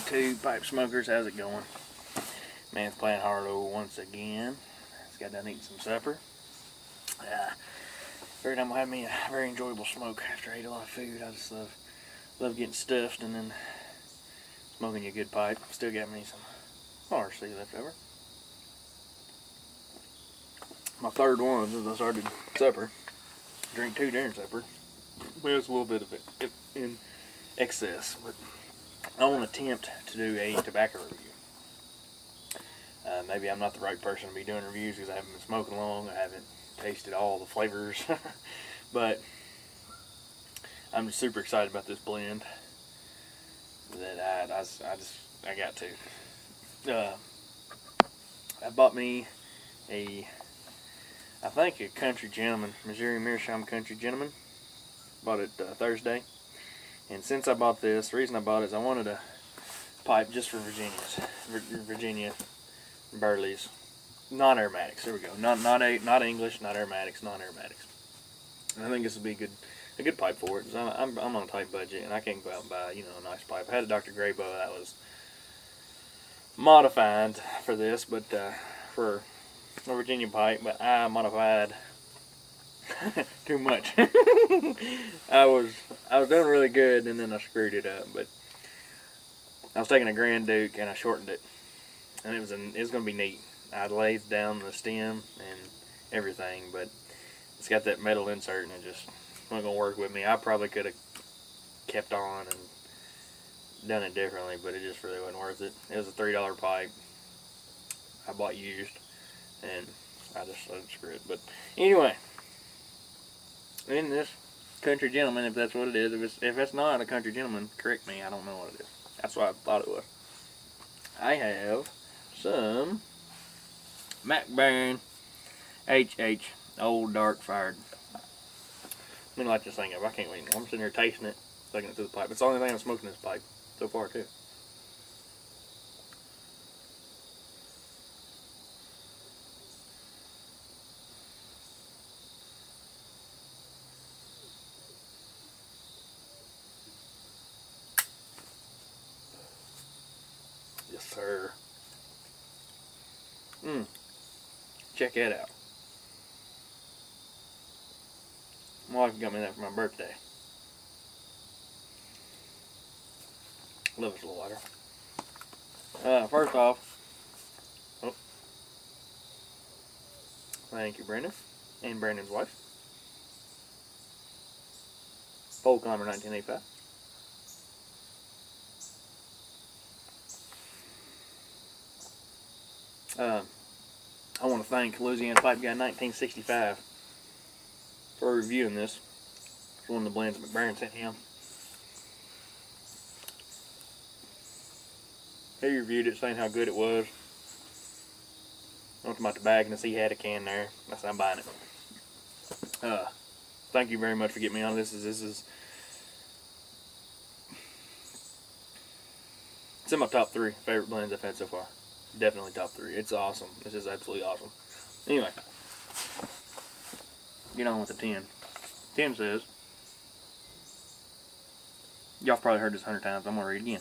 YouTube pipe smokers, how's it going? Man's playing Harlow once again. Just got done eating some supper. Every time I have me a very enjoyable smoke after I ate a lot of food. I just love getting stuffed and then smoking a good pipe. Still got me some RC left over. My third one since I started supper. Drink 2 during supper. Well, it's a little bit of it in excess, but I want to attempt to do a tobacco review. Maybe I'm not the right person to be doing reviews because I haven't been smoking long. I haven't tasted all the flavors, but I'm super excited about this blend. That I got to. I bought me a Country Gentleman, Missouri Meerschaum Country Gentleman. Bought it Thursday. And since I bought this, the reason I bought it is I wanted a pipe just for Virginia Burleys. Non-aromatics, there we go. Not English, not aromatics, non-aromatics. And I think this would be a good pipe for it. Because I'm on a tight budget and I can't go out and buy, a nice pipe. I had a Dr. Graybow that was modified for this, but for a Virginia pipe, but I modified too much. I was doing really good and then I screwed it up, but I was taking a Grand Duke and I shortened it, and it was gonna be neat. I laid down the stem and everything, but it's got that metal insert and it just wasn't gonna work with me. I probably could have kept on and done it differently, but it just really wasn't worth it. It was a $3 pipe I bought used, and I just screwed it. But anyway, in this Country Gentleman, if that's what it is, if it's not a Country Gentleman, correct me, I don't know what it is. That's what I thought it was. I have some MacBaren HH Old Dark Fired. Let me light this thing up. I can't wait. I'm sitting here tasting it, taking it through the pipe. It's the only thing I'm smoking in this pipe so far, too. Yes, sir. Check that out. My wife got me that for my birthday. Love this little lighter. First off, thank you, Brandon, and Brandon's wife. Polcomber 1985. I want to thank Louisiana Pipe Guy 1965 for reviewing this. It's one of the blends MacBaren sent him. He reviewed it saying how good it was. I went to my tobacconist, he had a can there. I said, I'm buying it. Thank you very much for getting me on this. It's in my top 3 favorite blends I've had so far. Definitely top 3. It's awesome. This is absolutely awesome. Anyway, get on with the 10. 10 says, y'all probably heard this 100 times. I'm going to read it again.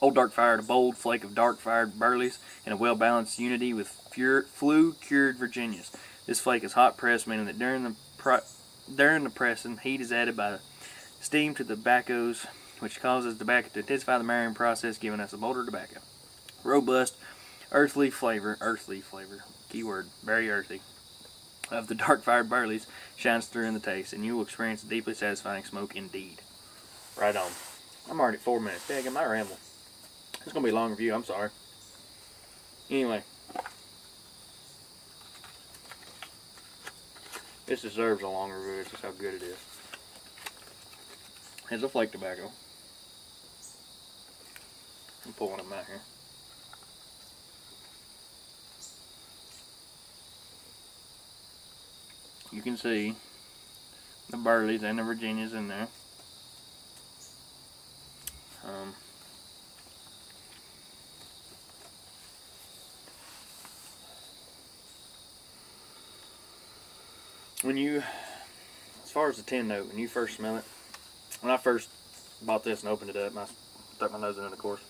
Old Dark Fired, a bold flake of dark fired Burleys in a well-balanced unity with flue-cured Virginias. This flake is hot pressed, meaning that during the pressing, heat is added by steam to the tobaccos, which causes tobacco to intensify the marrying process, giving us a bolder tobacco. Robust, earthly flavor, keyword, very earthy, of the dark fired Burleys shines through in the taste, and you will experience a deeply satisfying smoke indeed. Right on. I'm already 4 minutes. Dang, I might ramble. It's going to be a long review, I'm sorry. Anyway. This deserves a long review. It's just how good it is. Here's a flake tobacco. I'll pull one of them out here. You can see the Burleys and the Virginias in there. As far as the tin note, when you first smell it, when I first bought this and opened it up, and I stuck my nose in it, of course,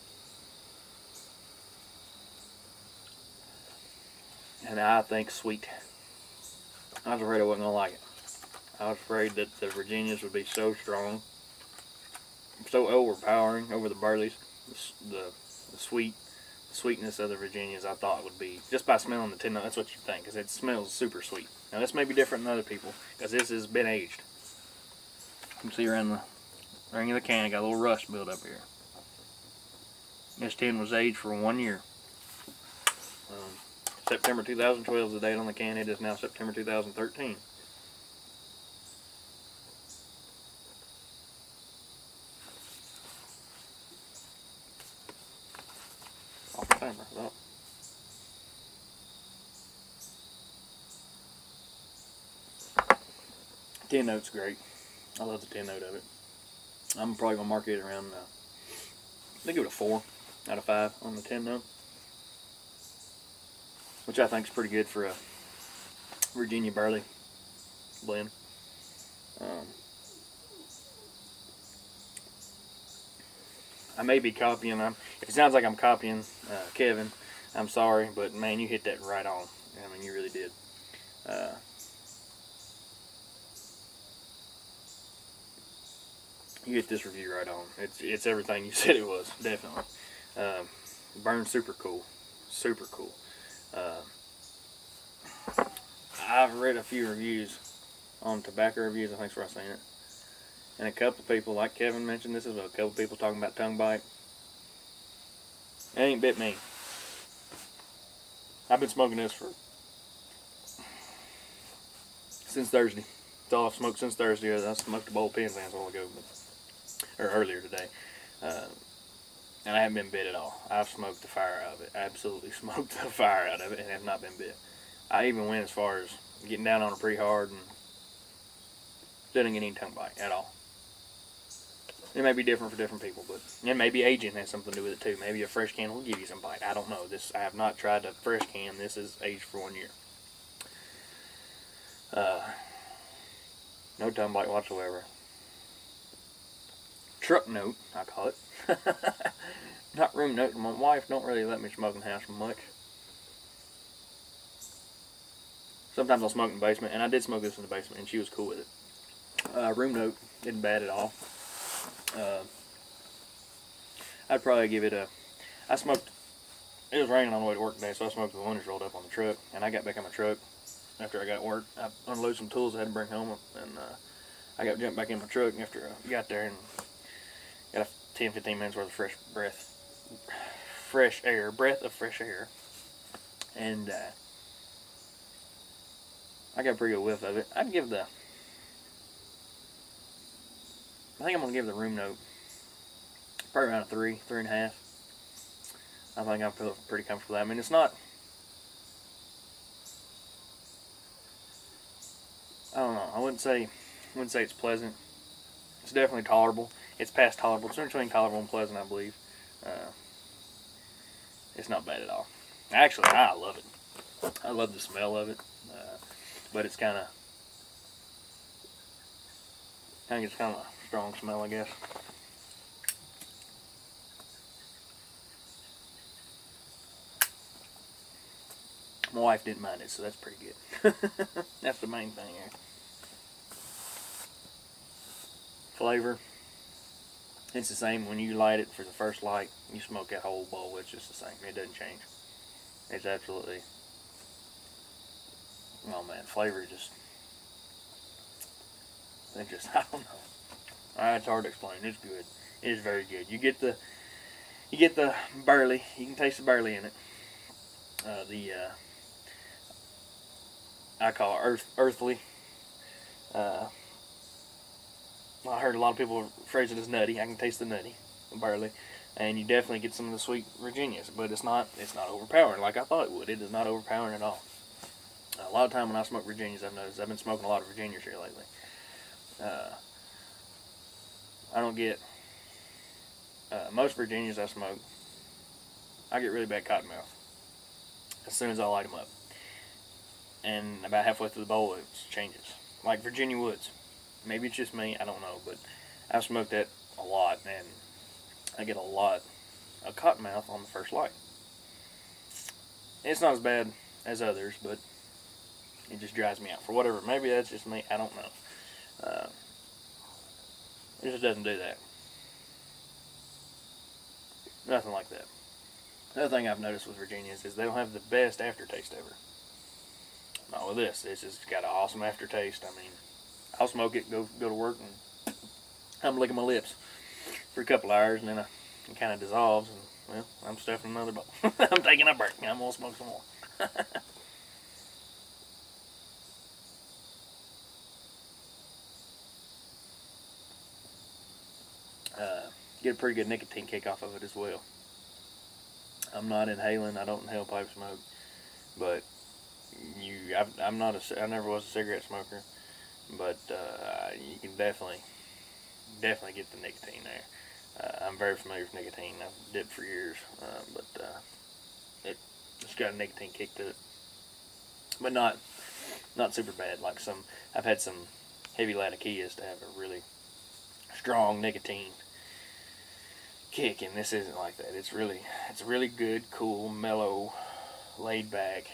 and I think sweet. I was afraid I wasn't gonna like it. I was afraid that the Virginias would be so strong, so overpowering over the Burleys. The sweetness of the Virginias, I thought would be, just by smelling the tin nut, that's what you think, because it smells super sweet. Now this may be different than other people, because this has been aged. You can see around the ring of the can, it got a little rust built up here. This tin was aged for 1 year. September 2012 is the date on the can. It is now September 2013. Off the timer. Oh. Tin note's great. I love the tin note of it. I'm probably going to mark it around, I give it a 4 out of 5 on the tin note, which I think is pretty good for a Virginia barley blend. I may be copying. If it sounds like I'm copying Kevin, I'm sorry, but man, you hit that right on. I mean, you really did. You hit this review right on. It's everything you said it was, definitely. Burns super cool, super cool. I've read a few reviews on tobacco reviews. I think's where I've seen it, and a couple people, like Kevin mentioned, this is a couple people talking about tongue bite. It ain't bit me. I've been smoking this since Thursday. It's all I've smoked since Thursday. I smoked a bowl of Penzance a while ago, or earlier today, and I haven't been bit at all. I've smoked the fire out of it. Absolutely smoked the fire out of it, and have not been bit. I even went as far as getting down on it pretty hard and didn't get any tongue bite at all. It may be different for different people, but and maybe aging has something to do with it too. Maybe a fresh can will give you some bite. I don't know. I have not tried a fresh can. This is aged for 1 year. No tongue bite whatsoever. Truck note, I call it. Not room note. My wife don't really let me smoke in the house much. Sometimes I'll smoke in the basement, and I did smoke this in the basement, and she was cool with it. Room note isn't bad at all. I'd probably give it I smoked, it was raining on the way to work today, so I smoked with the windows rolled up on the truck, and I got back in my truck after I got work. I unloaded some tools I had to bring home, and I jumped back in my truck after I got there, and got 10-15 minutes worth of fresh breath of fresh air, and I got a pretty good whiff of it. I think I'm going to give the room note probably around a 3.5. I think I feel pretty comfortable with that. I mean, it's not, I don't know, I wouldn't say it's pleasant. It's definitely tolerable. It's past tolerable. It's between tolerable and pleasant, I believe. It's not bad at all. Actually, I love it. I love the smell of it. But it's kind of a strong smell, I guess. My wife didn't mind it, so that's pretty good. That's the main thing here. Flavor, it's the same. When you light it for the first light, you smoke that whole bowl, it's just the same. It doesn't change. It's absolutely, oh man, flavor I don't know. It's hard to explain. It's good. It is very good. You get the barley. You can taste the barley in it. I call it earthly. I heard a lot of people phrase it as nutty. I can taste the nutty, the barley, and you definitely get some of the sweet Virginias. But it's not overpowering like I thought it would. It is not overpowering at all. A lot of time when I smoke Virginias, I've noticed I've been smoking a lot of Virginias here lately. I don't get most Virginias I smoke. I get really bad cotton mouth as soon as I light them up, and about halfway through the bowl, it changes. Like Virginia Woods. Maybe it's just me. I don't know, but I've smoked that a lot, and I get a lot of cotton mouth on the first light. It's not as bad as others, but it just drives me out for whatever. Maybe that's just me. I don't know. It just doesn't do that. Nothing like that. The other thing I've noticed with Virginias is they don't have the best aftertaste ever. Not with this. It's just got an awesome aftertaste. I mean, I'll smoke it, go to work, and I'm licking my lips for a couple hours, and then it kind of dissolves, and well, I'm stuffing another bowl. I'm taking a break. I'm gonna smoke some more. Get a pretty good nicotine kick off of it as well. I'm not inhaling. I don't inhale pipe smoke, but I never was a cigarette smoker, but you can definitely get the nicotine there. I'm very familiar with nicotine. I've dipped for years, but it's got a nicotine kick to it, but not super bad. Like I've had some heavy latakias to have a really strong nicotine kick, and this isn't like that. It's really good, cool, mellow, laid back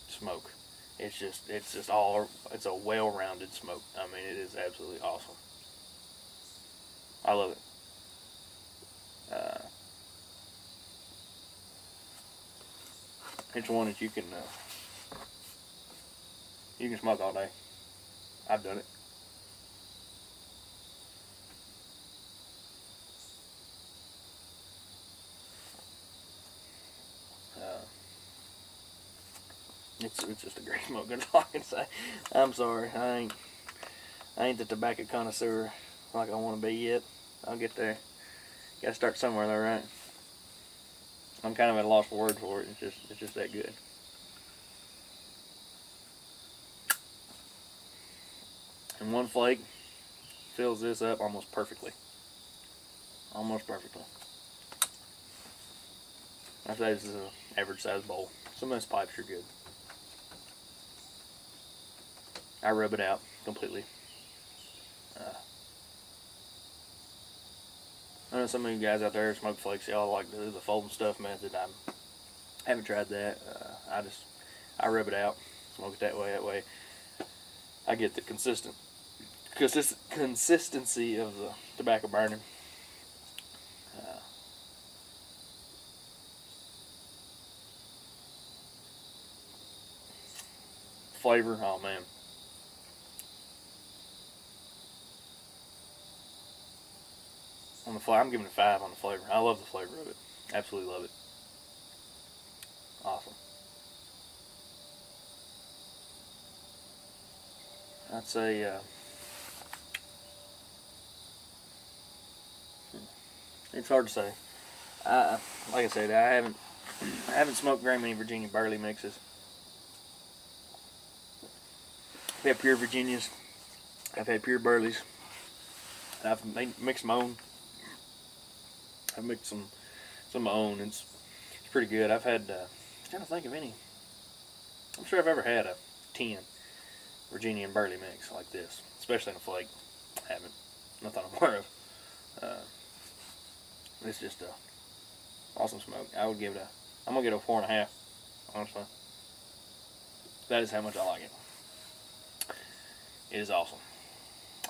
smoke. It's a well-rounded smoke. I mean, it is absolutely awesome. I love it. It's one that you can smoke all day. I've done it. It's just a great smoke. That's all I can say. I'm sorry. I ain't the tobacco connoisseur like I want to be yet. I'll get there. Got to start somewhere though, right? I'm kind of at a loss for words for it. It's just that good. And one flake fills this up almost perfectly. Almost perfectly. I say this is an average size bowl. Some of those pipes are good. I rub it out completely. I know some of you guys out there smoke flakes. Y'all like to do the folding stuff method. I haven't tried that. I rub it out, smoke it that way. That way, I get the consistency of the tobacco burning. Flavor, oh man. On the flavor, I'm giving it a 5 on the flavor. I love the flavor of it. Absolutely love it. Awesome. I'd say it's hard to say. Like I said, I haven't smoked very many Virginia Burley mixes. I've had pure Virginias. I've had pure Burleys. I've mixed my own. I've mixed some of my own. It's pretty good. I'm trying to think of any. I'm sure I've ever had a 10 Virginia and Burley mix like this, especially in a flake. I haven't. Nothing I'm aware of. It's just a awesome smoke. I'm gonna give it a 4.5. Honestly, that is how much I like it. It is awesome.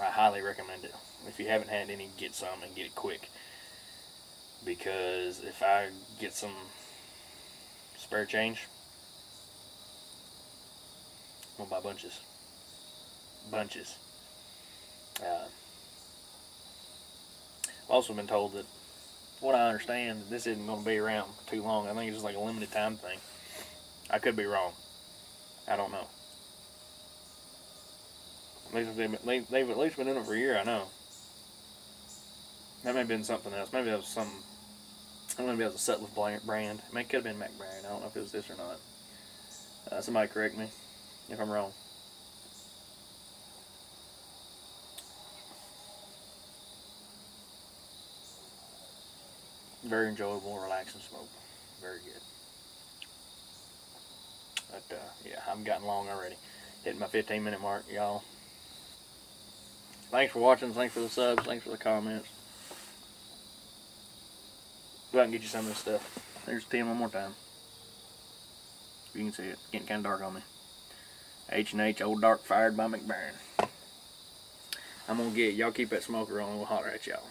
I highly recommend it. If you haven't had any, get some and get it quick. Because if I get some spare change, I'm gonna buy bunches. I've also been told that, what I understand, this isn't going to be around too long. I think it's just like a limited time thing. I could be wrong. I don't know. They've at least been in it for a year, I know. That may have been something else. Maybe that was something. I don't know if it was a Sutliff brand. It could have been MacBaren. I don't know if it was this or not. Somebody correct me if I'm wrong. Very enjoyable, relaxing smoke. Very good. But yeah, I've gotten long already. Hitting my 15-minute mark, y'all. Thanks for watching. Thanks for the subs. Thanks for the comments. Go out and get you some of this stuff. There's 10 one more time. you can see it. It's getting kind of dark on me. H&H Old Dark fired by MacBaren. I'm gonna get y'all keep that smoker on and we'll holler at y'all.